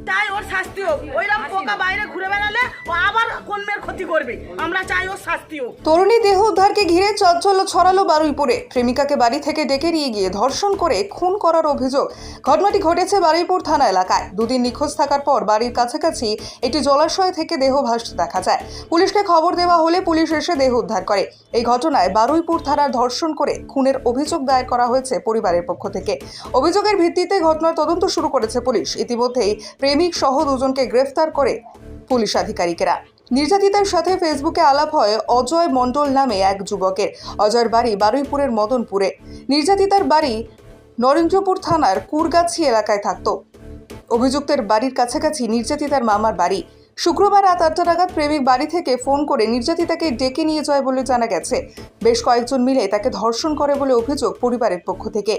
তাই ওর শাস্তি হোক। ওইরকম পোকা বাইরে ঘুরে বেড়ালে ও আবার কোন মেয়ের ক্ষতি করবে, আমরা চাই ওর শাস্তি হোক। তরুণী দেহ উদ্ধারকে ঘিরে চাঞ্চল্য ছড়ালো বারুইপুরে। প্রেমিকাকে বাড়ি থেকে ডেকে নিয়ে গিয়ে ধর্ষণ করে খুন করার অভিযোগ। ঘটনাটি ঘটেছে বারুইপুর থানা এলাকায়। দুদিন নিখোঁজ থাকার পর বাড়ির কাছাকাছি একটি জলাশয় থেকে দেহ ভাসতে দেখা যায়। পুলিশকে খবর দেওয়া হলে পুলিশ এসে দেহ উদ্ধার করে। এই ঘটনায় বারুইপুর থানার ধর্ষণ করে খুনের অভিযোগ দায়ের করা হয়েছে পরিবারের পক্ষ থেকে। অভিযোগের ভিত্তিতে ঘটনার তদন্ত শুরু করেছে পুলিশ। ইতিমধ্যেই প্রেমিক সহ দুজনকে গ্রেফতার করে পুলিশ আধিকারিকেরা। নির্যাতিতার সাথে ফেসবুকে আলাপ হয় অজয় মণ্ডল নামে এক যুবকের। অজয়ের বাড়ি বারুইপুরের মদনপুরে। নির্যাতিতার বাড়ি নরেন্দ্রপুর থানার কুরগাছি এলাকায় থাকত। অভিযুক্তের বাড়ির কাছাকাছি নির্যাতিতার মামার বাড়ি। শুক্রবার রাত 8টা নাগাদ প্রেমিক বাড়ি থেকে ফোন করে নির্যাতিতাকে ডেকে নিয়ে যায় বলে জানা গেছে। বেশ কয়েকজন মিলে তাকে ধর্ষণ করে বলে অভিযোগ পরিবারের পক্ষ থেকে।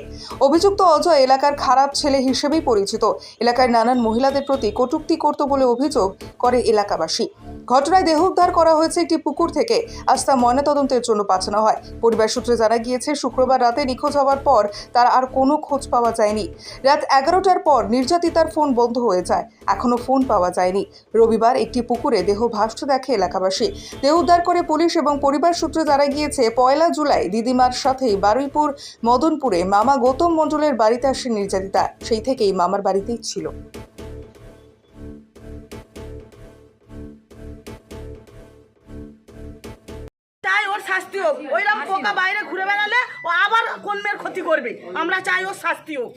অভিযুক্ত অজয় এলাকার খারাপ ছেলে হিসেবেই পরিচিত। এলাকার নানান মহিলাদের প্রতি কটূক্তি করত বলে অভিযোগ করে এলাকাবাসী। ঘটনায় দেহ উদ্ধার করা হয়েছে একটি পুকুর থেকে। আজ তা ময়নাতদন্তের জন্য পাঠানো হয়। পরিবার সূত্রে জানা গিয়েছে, শুক্রবার রাতে নিখোঁজ হওয়ার পর তার আর কোনো খোঁজ পাওয়া যায়নি। রাত 11টার পর নির্যাতিতার ফোন বন্ধ হয়ে যায়। এখনো ফোন পাওয়া যায়নি। রবিবার একটি পুকুরে দেহ ভাসতে দেখে এলাকাবাসী। দেহ উদ্ধার করে পুলিশ এবং পরিবার সূত্রে জানা গিয়েছে, 1 জুলাই দিদিমার সাথেই বারুইপুর মদনপুরে মামা গৌতম মণ্ডলের বাড়িতে আসে নির্যাতিতা। সেই থেকেই মামার বাড়িতেই ছিল। তাই ওর শাস্তি হোক। ওইরকম পোকা বাইরে ঘুরে বেড়ালে ও আবার কোন মেয়ের ক্ষতি করবে, আমরা চাই ওর শাস্তি হোক,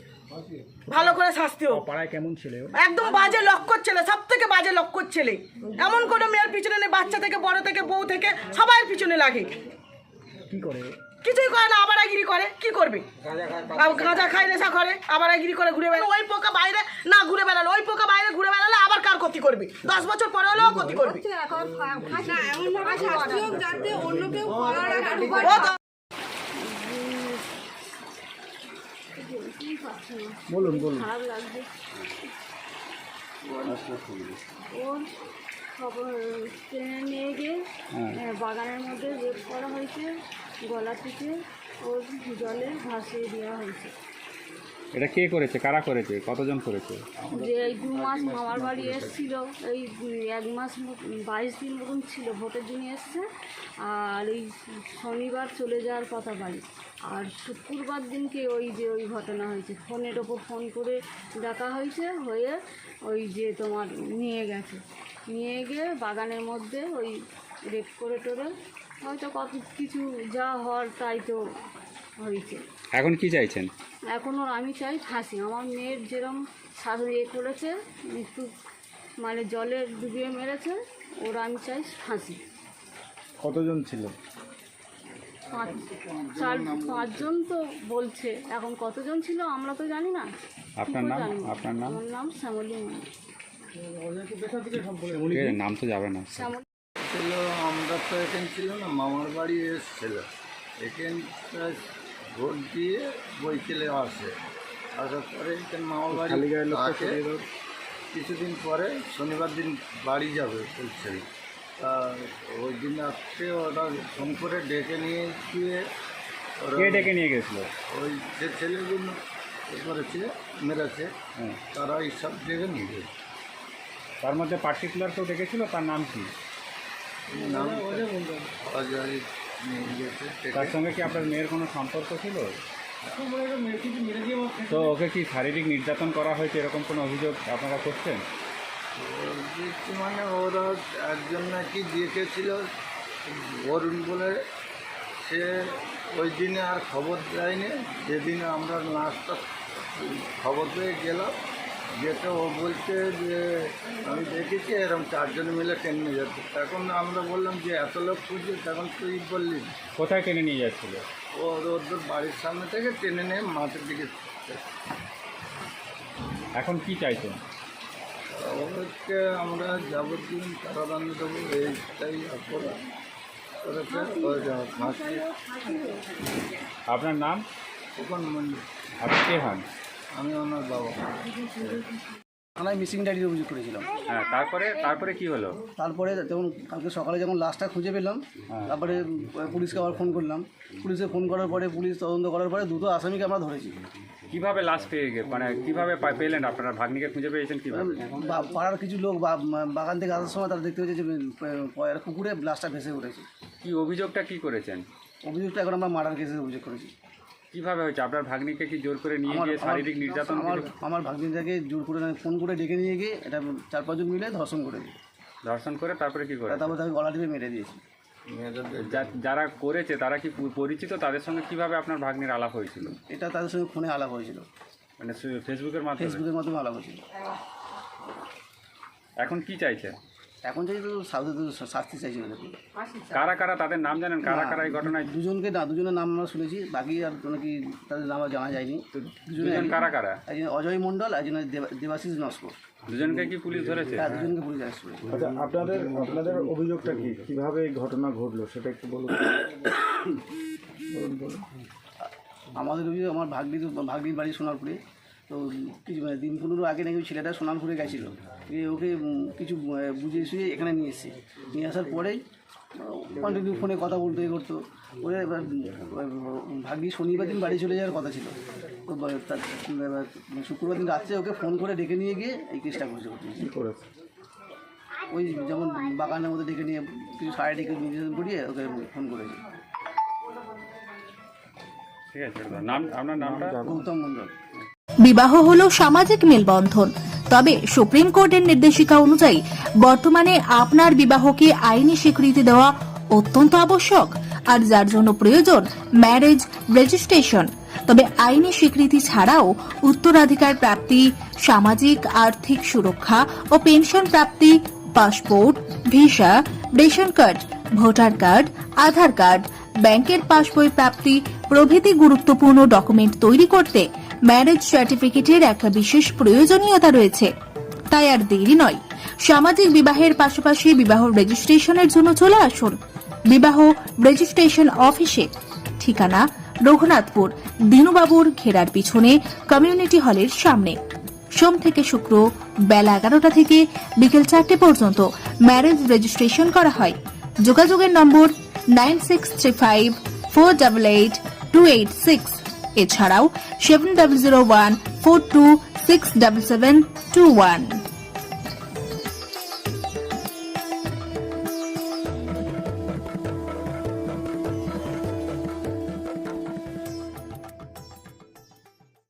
ভালো করে শাস্তি হোক। পাড়ায় কেমন ছেলে? একদম বাজে লক্ষ্য ছেলে, সব থেকে বাজে লক্ষ্য ছেলে। এমন কোনো মেয়ের পিছনে নেই, বাচ্চা থেকে বড় থেকে বউ থেকে সবার পিছনে লাগে। কি করে? কিছুই করে না, আবারাগিরি করে। কি করবে? গাঁজা খায়, নেশা করে, আবারাগিরি করে ঘুরে বেড়ালে। ওই পোকা বাইরে না ঘুরে বেড়ালে, ওই পোকা বাইরে ঘুরে বেড়ালে আবার কার ক্ষতি করবে? 10 বছর পরে হলেও ক্ষতি করবে। বলুন বলুন। খারাপ লাগছে। ওর খবর ট্রেনে নিয়ে গিয়ে বাগানের মধ্যে রেপ করা হয়েছে, গলা থেকে ওর জলে ভাসিয়ে দেওয়া হয়েছে। এটা কে করেছে, কারা করেছে, কতজন করেছে? যে এই 2 মাস মামার বাড়ি এসেছিল, এই 1 মাস 22 দিন মতন ছিল, ভোটের জন্য এসছে। আর এই শনিবার চলে যাওয়ার কথা বাড়ি। আর শুক্রবার দিনকে ওই যে ওই ঘটনা হয়েছে, ফোনের ওপর ফোন করে ডাকা হয়েছে, হয়ে ওই যে তোমার নিয়ে গেছে, নিয়ে গিয়ে বাগানের মধ্যে ওই রেপ করে টোরে হয়তো কত কিছু যা হওয়ার তাই তো হয়েছে। এখন কি চাইছেন? এখনও আমি চাই ফাঁসি। আমার মেয়ের যেরকম করেছে, মৃত্যু মানে জলে ডুবিয়ে মেরেছে, ওরা আমি চাই ফাঁসি। কতজন ছিল? 5জন তো বলছে, এখন কতজন ছিল আমরা তো জানি না। আপনার নাম? আপনার নাম? আমার নাম শ্যামলী মণ্ডল। নাম তো যাবে না। শ্যামলী ছিল, আমরা তো এখানে ছিল না, মামার বাড়ি এসেছিল। এখানটা ভোট দিয়ে বইকেলে আসে, আসার পরে এখানে মামার বাড়ি থাকে। কিছুদিন পরে শনিবার দিন বাড়ি যাবে বলছিল। তা ওই দিন আজকে ওরা ফোন করে ডেকে নিয়ে গিয়ে কে ডেকে নিয়ে গেছিল? ওই যে ছেলেগুলো করেছে, মেরেছে, তারা এইসব ডেকে নিয়ে গেছে। তার মধ্যে পার্টিকুলার কেউ ডেকেছিল, তার নাম কি? নাম অজয় নিয়ে গেছে। তার সঙ্গে কি আপনার মেয়ের কোনো সম্পর্ক ছিল? তো ওকে কি শারীরিক নির্যাতন করা হয়েছে, এরকম কোনো অভিযোগ আপনারা করছেন? মানে ওরা একজন নাকি দেখেছিল অরুণ বলে, সে ওই দিনে আর খবর দেয়নি। যেদিন আমরা লাস্টটা খবর পেয়ে গেলাম, যেটা ও বলছে যে আমি দেখেছি এরকম 4 জন মিলে টেনে নিয়ে যাচ্ছে। তখন আমরা বললাম যে এত লোক খুঁজছে, তখন তুই বললি কোথায় টেনে নিয়ে যাচ্ছিল? ওদের বাড়ির সামনে থেকে টেনে নিয়ে মাঠের দিকে। এখন কি চাইছেন? ওদেরকে আমরা যাবতীয় কারাদণ্ড দেবো, এইটাই অপরাধ করেছে। ফাঁসি। আপনার নাম? কখন মন্দির? আপনি কে হন? আমি ওনার বাবা। থানায় মিসিং ডায়েরির অভিযোগ করেছিলাম। হ্যাঁ, তারপরে কি হলো? তারপরে যেমন কালকে সকালে যখন লাশটা খুঁজে পেলাম, তারপরে পুলিশকে আবার ফোন করলাম। পুলিশে ফোন করার পরে পুলিশ তদন্ত করার পরে 2টো আসামিকে আমরা ধরেছি। কিভাবে লাশ পেয়ে মানে কিভাবে পেলেন আপনারা? ভাগ্নিকে খুঁজে পেয়েছেন কিভাবে? পাড়ার কিছু লোক বাগান থেকে আসার সময় তারা দেখতে পেয়েছে যে পুকুরে লাশটা ভেসে উঠেছে। কি অভিযোগটা কি করেছেন? অভিযোগটা এখন আমরা মার্ডার কেসে অভিযোগ করেছি। কিভাবে হয়েছে? আপনার ভাগ্নিকে কি জোর করে নিয়ে গিয়ে শারীরিক নির্যাতন? আমার ভাগ্নিটাকে জোর করে ফোন করে ডেকে নিয়ে গিয়ে এটা 4-5 জন মিলে ধর্ষণ করেছি। ধর্ষণ করে তারপরে কি করে? তারপর তাকে গলা টিপে মেরে দিয়েছি। যারা করেছে তারা কি পরিচিত? তাদের সঙ্গে কিভাবে আপনার ভাগ্নির আলাপ হয়েছিল? এটা তাদের সঙ্গে ফোনে আলাপ হয়েছিল, মানে ফেসবুকের মাধ্যমে? ফেসবুকের মাধ্যমে আলাপ হয়েছিল। এখন কি চাইছে? এখন চাই তো শাস্তি চাইছি না। কারা কারা তাদের নাম জানেন? কারা কারা এই ঘটনায়? দুজনের নাম আমরা শুনেছি, বাকি আর নাকি তাদের নাম আর জানা যায়নি। তো দুজন কারা কারা? একজন অজয় মণ্ডল, একজন দেবাশিস নস্কর। দুজনকে কি পুলিশ ধরেছে? হ্যাঁ, দুজনকে পুলিশ অ্যারেস্ট করেছে। আচ্ছা, আপনাদের অভিযোগটা কি, কিভাবে এই ঘটনা ঘটলো সেটা একটু বলুন। বলুন। আমাদের অভিযোগ, আমার ভাগ্নির বাড়ি সোনারপুরে। তো কিছু দিন 15 আগে নাকি ছেলেটা সোনারপুরে গেছিলো, ওকে কিছু বুঝিয়ে শুয়ে এখানে নিয়ে এসেছি। নিয়ে আসার পরেই কন্টিনিউ ফোনে কথা বলতে করতো। ওরা এবার ভাগ্নি শনিবার দিন বাড়ি চলে যাওয়ার কথা ছিল। তো শুক্রবার দিন রাত্রে ওকে ফোন করে ডেকে নিয়ে গিয়ে এই কেসটা করছে। ওই যেমন বাগানের মধ্যে ডেকে নিয়ে কিছু শারীরিক নির্যাতন করিয়ে ওকে ফোন করেছে। ঠিক আছে, নাম আপনার নামটা? গৌতম মণ্ডল। বিবাহ হলো সামাজিক মেলবন্ধন, তবে সুপ্রিম কোর্টের নির্দেশিকা অনুযায়ী বর্তমানে আপনার বিবাহকে আইনি স্বীকৃতি দেওয়া অত্যন্ত আবশ্যক, আর যার জন্য প্রয়োজন ম্যারেজ রেজিস্ট্রেশন। তবে আইনি স্বীকৃতি ছাড়াও উত্তরাধিকার প্রাপ্তি, সামাজিক আর্থিক সুরক্ষা ও পেনশন প্রাপ্তি, passport, visa, ration card, voter card, Aadhaar card, ব্যাংকের পাসবই প্রাপ্তি প্রভৃতি গুরুত্বপূর্ণ ডকুমেন্ট তৈরি করতে ম্যারেজ সার্টিফিকেটের একটা বিশেষ প্রয়োজনীয়তা রয়েছে। তাই আর দেরি নয়, সামাজিক বিবাহের পাশাপাশি বিবাহ রেজিস্ট্রেশনের জন্য চলে আসুন বিবাহ রেজিস্ট্রেশন অফিসে। ঠিকানা রঘুনাথপুর, দিনুবাবুর ঘেরার পিছনে, কমিউনিটি হলের সামনে। সোম থেকে শুক্র বেলা 11টা থেকে বিকেল 4টে পর্যন্ত ম্যারেজ রেজিস্ট্রেশন করা হয়। যোগাযোগের নম্বর 9635488286, এছাড়াও 700142677721।